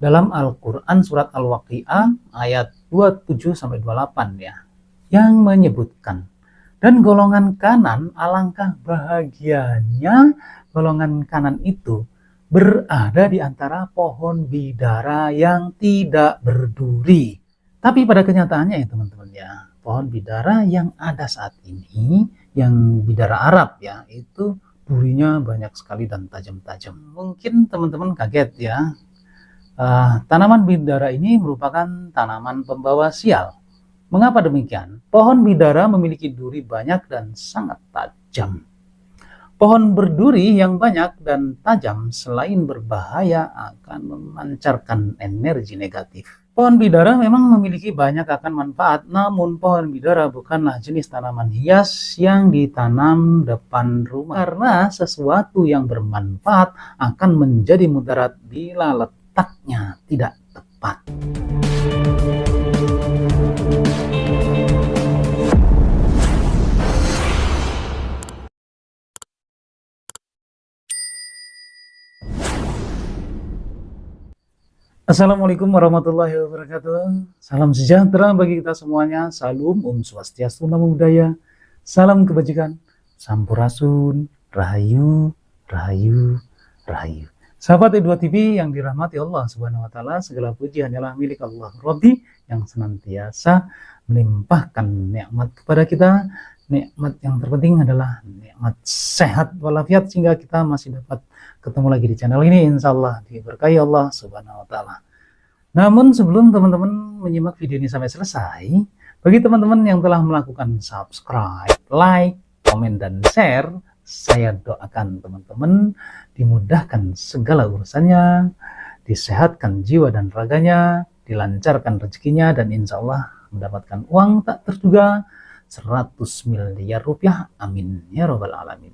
dalam Al-Quran surat Al-Waqi'ah ayat 27-28 ya, yang menyebutkan, dan golongan kanan alangkah bahagianya golongan kanan itu berada di antara pohon bidara yang tidak berduri. Tapi pada kenyataannya ya teman-teman ya, pohon bidara yang ada saat ini, yang bidara Arab ya, itu durinya banyak sekali dan tajam-tajam. Mungkin teman-teman kaget ya, tanaman bidara ini merupakan tanaman pembawa sial. Mengapa demikian? Pohon bidara memiliki duri banyak dan sangat tajam. Pohon berduri yang banyak dan tajam selain berbahaya akan memancarkan energi negatif. Pohon bidara memang memiliki banyak akan manfaat, namun pohon bidara bukanlah jenis tanaman hias yang ditanam depan rumah, karena sesuatu yang bermanfaat akan menjadi mudarat bila letaknya tidak tepat. Assalamualaikum warahmatullahi wabarakatuh. Salam sejahtera bagi kita semuanya. Salam Om Swastiastu, Namo Buddhaya. Salam kebajikan. Sampurasun, Rahayu, Rahayu, Rahayu. Sahabat E2 TV yang dirahmati Allah Subhanahu wa taala, segala puji hanyalah milik Allah Rabbi yang senantiasa melimpahkan nikmat kepada kita. Nikmat yang terpenting adalah nikmat sehat walafiat, sehingga kita masih dapat ketemu lagi di channel ini, insya Allah diberkahi Allah Subhanahu wa taala. Namun sebelum teman-teman menyimak video ini sampai selesai, bagi teman-teman yang telah melakukan subscribe, like, komen, dan share, saya doakan teman-teman dimudahkan segala urusannya, disehatkan jiwa dan raganya, dilancarkan rezekinya, dan insya Allah mendapatkan uang tak terduga 100 miliar rupiah. Amin ya robbal alamin.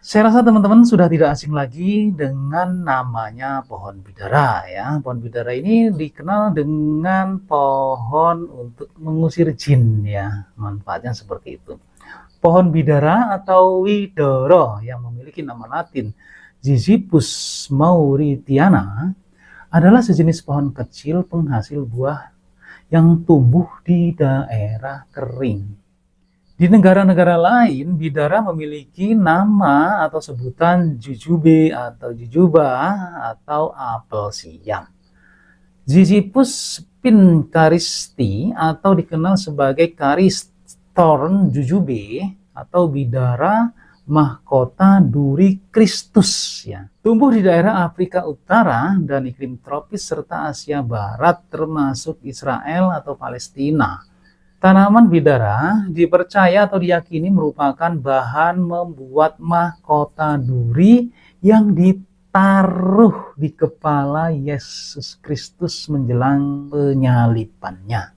Saya rasa teman-teman sudah tidak asing lagi dengan namanya pohon bidara ya. Pohon bidara ini dikenal dengan pohon untuk mengusir jin ya. Manfaatnya seperti itu. Pohon bidara atau widoro yang memiliki nama latin Ziziphus mauritiana adalah sejenis pohon kecil penghasil buah yang tumbuh di daerah kering. Di negara-negara lain, bidara memiliki nama atau sebutan jujube atau jujuba atau apel siam. Ziziphus pincaristi atau dikenal sebagai Caristhorn jujube atau bidara mahkota duri Kristus ya. Tumbuh di daerah Afrika Utara dan iklim tropis serta Asia Barat termasuk Israel atau Palestina. Tanaman bidara dipercaya atau diyakini merupakan bahan membuat mahkota duri yang ditaruh di kepala Yesus Kristus menjelang penyalibannya.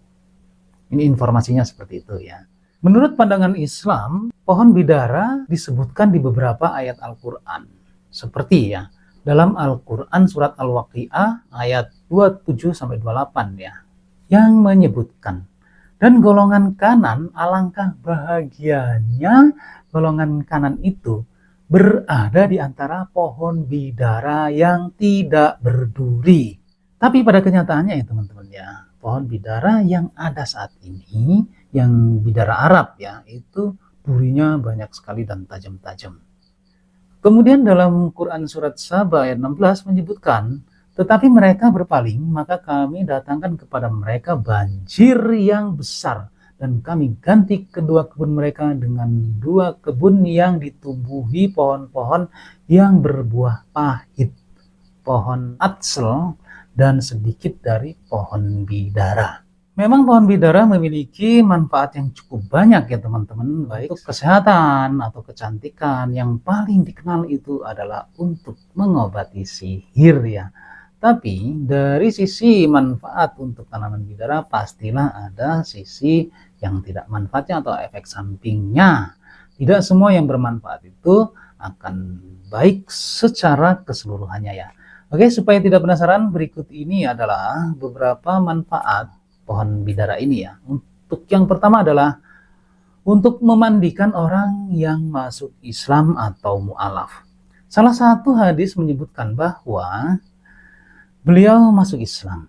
Ini informasinya seperti itu ya. Menurut pandangan Islam, pohon bidara disebutkan di beberapa ayat Al-Quran. Seperti ya, dalam Al-Quran surat Al-Waqi'ah ayat 27-28 ya, yang menyebutkan, dan golongan kanan alangkah bahagianya golongan kanan itu berada di antara pohon bidara yang tidak berduri. Tapi pada kenyataannya ya teman-teman ya, pohon bidara yang ada saat ini, yang bidara Arab ya, itu durinya banyak sekali dan tajam-tajam. Kemudian dalam Quran surat Saba ayat 16 menyebutkan, tetapi mereka berpaling, maka kami datangkan kepada mereka banjir yang besar, dan kami ganti kedua kebun mereka dengan dua kebun yang ditumbuhi pohon-pohon yang berbuah pahit, pohon atsel, dan sedikit dari pohon bidara. Memang pohon bidara memiliki manfaat yang cukup banyak ya teman-teman, baik untuk kesehatan atau kecantikan. Yang paling dikenal itu adalah untuk mengobati sihir ya. Tapi dari sisi manfaat untuk tanaman bidara pastilah ada sisi yang tidak manfaatnya atau efek sampingnya. Tidak semua yang bermanfaat itu akan baik secara keseluruhannya ya. Oke, supaya tidak penasaran, berikut ini adalah beberapa manfaat pohon bidara ini ya. Untuk yang pertama adalah untuk memandikan orang yang masuk Islam atau mu'alaf. Salah satu hadis menyebutkan bahwa Beliau masuk Islam.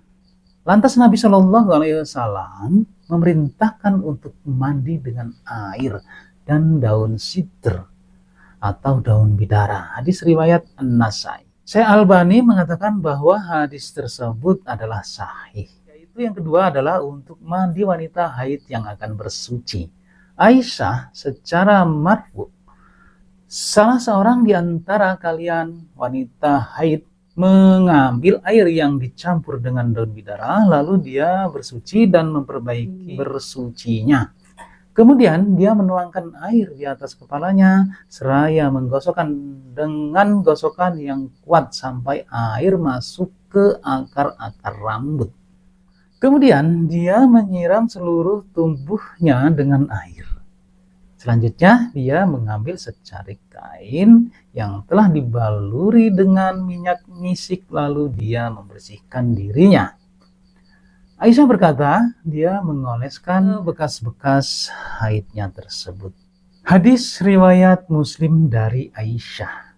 Lantas Nabi Shallallahu Alaihi Wasallam memerintahkan untuk mandi dengan air dan daun sidr atau daun bidara. Hadis riwayat An-Nasai. Syekh Albani mengatakan bahwa hadis tersebut adalah sahih. Yaitu yang kedua adalah untuk mandi wanita haid yang akan bersuci. Aisyah secara marfu, salah seorang di antara kalian wanita haid mengambil air yang dicampur dengan daun bidara, lalu dia bersuci dan memperbaiki bersucinya. Kemudian dia menuangkan air di atas kepalanya, seraya menggosokkan dengan gosokan yang kuat sampai air masuk ke akar-akar rambut. Kemudian dia menyiram seluruh tubuhnya dengan air. Selanjutnya dia mengambil secarik kain yang telah dibaluri dengan minyak misik, lalu dia membersihkan dirinya. Aisyah berkata, dia mengoleskan bekas-bekas haidnya tersebut. Hadis riwayat Muslim dari Aisyah.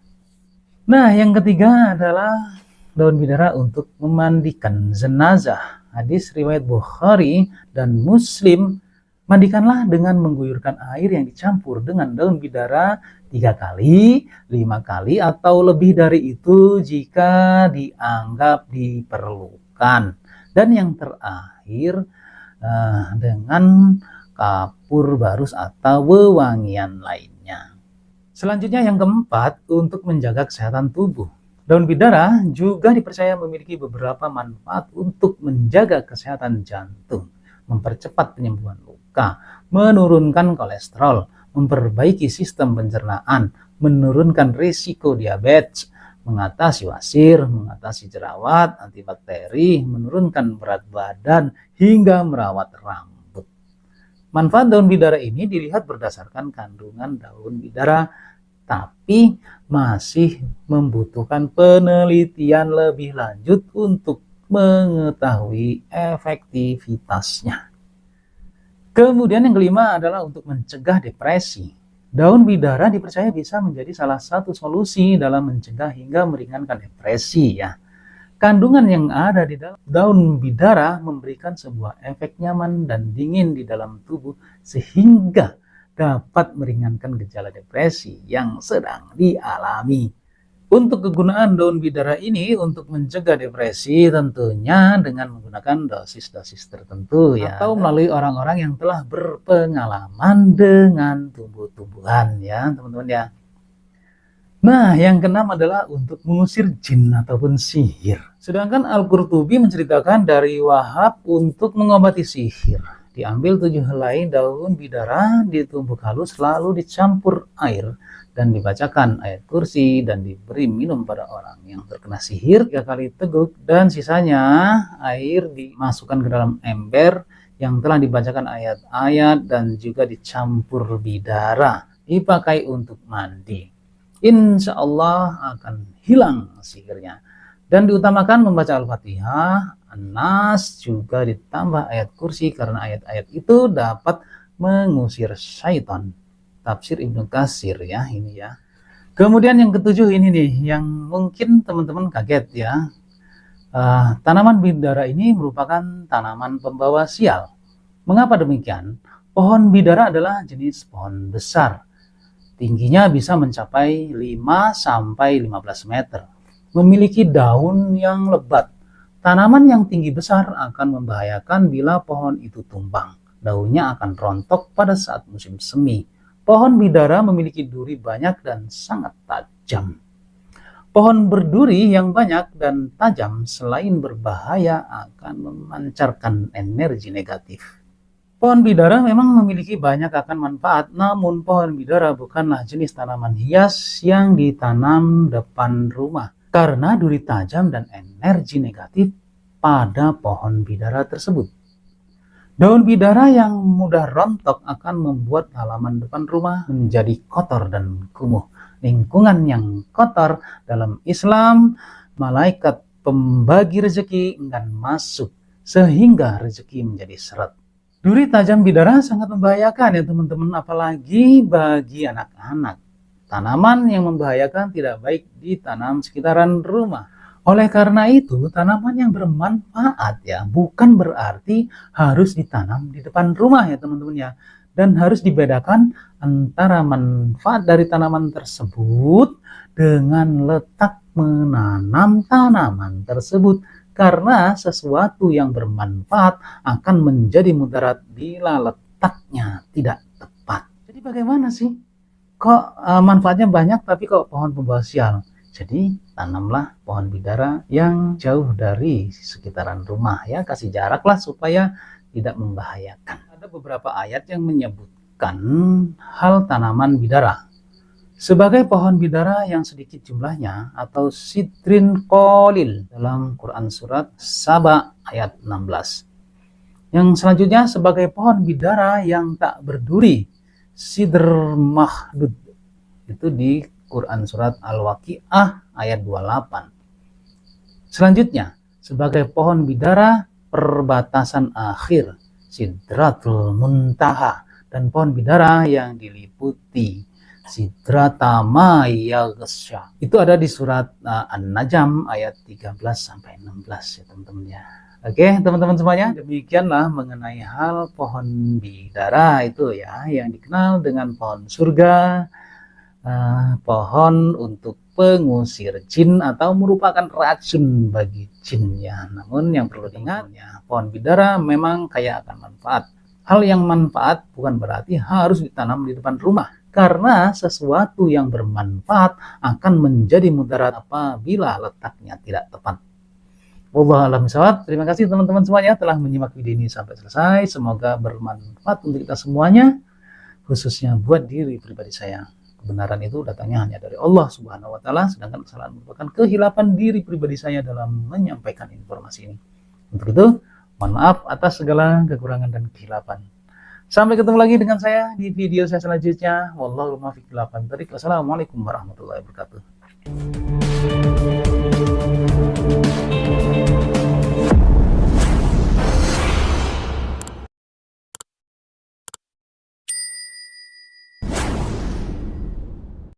Nah, yang ketiga adalah daun bidara untuk memandikan jenazah. Hadis riwayat Bukhari dan Muslim. Mandikanlah dengan mengguyurkan air yang dicampur dengan daun bidara 3 kali, 5 kali, atau lebih dari itu jika dianggap diperlukan. Dan yang terakhir dengan kapur barus atau wewangian lainnya. Selanjutnya yang keempat, untuk menjaga kesehatan tubuh. Daun bidara juga dipercaya memiliki beberapa manfaat untuk menjaga kesehatan jantung, mempercepat penyembuhan luka, menurunkan kolesterol, memperbaiki sistem pencernaan, menurunkan risiko diabetes, mengatasi wasir, mengatasi jerawat, antibakteri, menurunkan berat badan, hingga merawat rambut. Manfaat daun bidara ini dilihat berdasarkan kandungan daun bidara, tapi masih membutuhkan penelitian lebih lanjut untuk mengetahui efektivitasnya. Kemudian yang kelima adalah untuk mencegah depresi. Daun bidara dipercaya bisa menjadi salah satu solusi dalam mencegah hingga meringankan depresi ya. Kandungan yang ada di dalam daun bidara memberikan sebuah efek nyaman dan dingin di dalam tubuh sehingga dapat meringankan gejala depresi yang sedang dialami. Untuk kegunaan daun bidara ini untuk mencegah depresi tentunya dengan menggunakan dosis-dosis tertentu ya, atau melalui orang-orang yang telah berpengalaman dengan tumbuh-tumbuhan ya teman-teman ya. Nah, yang keenam adalah untuk mengusir jin ataupun sihir. Sedangkan Al-Qurtubi menceritakan dari Wahab untuk mengobati sihir. Diambil 7 helai daun bidara, ditumbuk halus lalu dicampur air dan dibacakan ayat kursi dan diberi minum pada orang yang terkena sihir 3 kali teguk, dan sisanya air dimasukkan ke dalam ember yang telah dibacakan ayat-ayat dan juga dicampur bidara, dipakai untuk mandi. Insya Allah akan hilang sihirnya. Dan diutamakan membaca Al-Fatihah, An-Nas, juga ditambah ayat kursi karena ayat-ayat itu dapat mengusir syaitan. Tafsir Ibnu Katsir ya ini ya. Kemudian yang ketujuh ini nih yang mungkin teman-teman kaget ya. Tanaman bidara ini merupakan tanaman pembawa sial. Mengapa demikian? Pohon bidara adalah jenis pohon besar. Tingginya bisa mencapai 5-15 meter. Memiliki daun yang lebat. Tanaman yang tinggi besar akan membahayakan bila pohon itu tumbang. Daunnya akan rontok pada saat musim semi. Pohon bidara memiliki duri banyak dan sangat tajam. Pohon berduri yang banyak dan tajam selain berbahaya akan memancarkan energi negatif. Pohon bidara memang memiliki banyak akan manfaat, namun pohon bidara bukanlah jenis tanaman hias yang ditanam depan rumah. Karena duri tajam dan energi negatif pada pohon bidara tersebut. Daun bidara yang mudah rontok akan membuat halaman depan rumah menjadi kotor dan kumuh. Lingkungan yang kotor dalam Islam, malaikat pembagi rezeki enggan masuk sehingga rezeki menjadi seret. Duri tajam bidara sangat membahayakan ya teman-teman, apalagi bagi anak-anak. Tanaman yang membahayakan tidak baik ditanam sekitaran rumah. Oleh karena itu, tanaman yang bermanfaat ya, bukan berarti harus ditanam di depan rumah ya teman-teman ya. Dan harus dibedakan antara manfaat dari tanaman tersebut dengan letak menanam tanaman tersebut. Karena sesuatu yang bermanfaat akan menjadi mudarat bila letaknya tidak tepat. Jadi bagaimana sih? Kok manfaatnya banyak tapi kok pohon pembawa sial? Jadi tanamlah pohon bidara yang jauh dari sekitaran rumah ya, kasih jarak lah supaya tidak membahayakan. Ada beberapa ayat yang menyebutkan hal tanaman bidara. Sebagai pohon bidara yang sedikit jumlahnya atau sidrin qalil dalam Quran surat Saba ayat 16. Yang selanjutnya sebagai pohon bidara yang tak berduri, sidr mahdud, itu di Quran surat Al-Waqi'ah ayat 28. Selanjutnya sebagai pohon bidara perbatasan akhir, sidratul muntaha, dan pohon bidara yang diliputi sidrata ma yaghsha. Itu ada di surat An-Najm ayat 13 sampai 16 ya teman-teman ya. Oke, teman-teman semuanya, demikianlah mengenai hal pohon bidara itu ya, yang dikenal dengan pohon surga, pohon untuk pengusir jin atau merupakan racun bagi jin ya. Namun yang perlu diingat ya, pohon bidara memang kaya akan manfaat. Hal yang manfaat bukan berarti harus ditanam di depan rumah, karena sesuatu yang bermanfaat akan menjadi mudarat apabila letaknya tidak tepat. Wallahu a'lam bishawab. Terima kasih teman-teman semuanya telah menyimak video ini sampai selesai. Semoga bermanfaat untuk kita semuanya, khususnya buat diri pribadi saya. Kebenaran itu datangnya hanya dari Allah Subhanahu wa Ta'ala, sedangkan kesalahan merupakan kehilapan diri pribadi saya dalam menyampaikan informasi ini. Untuk itu, mohon maaf atas segala kekurangan dan kehilapan. Sampai ketemu lagi dengan saya di video saya selanjutnya. Wallahu muwaffiq ila aqwamit thoriq. Wassalamualaikum warahmatullahi wabarakatuh.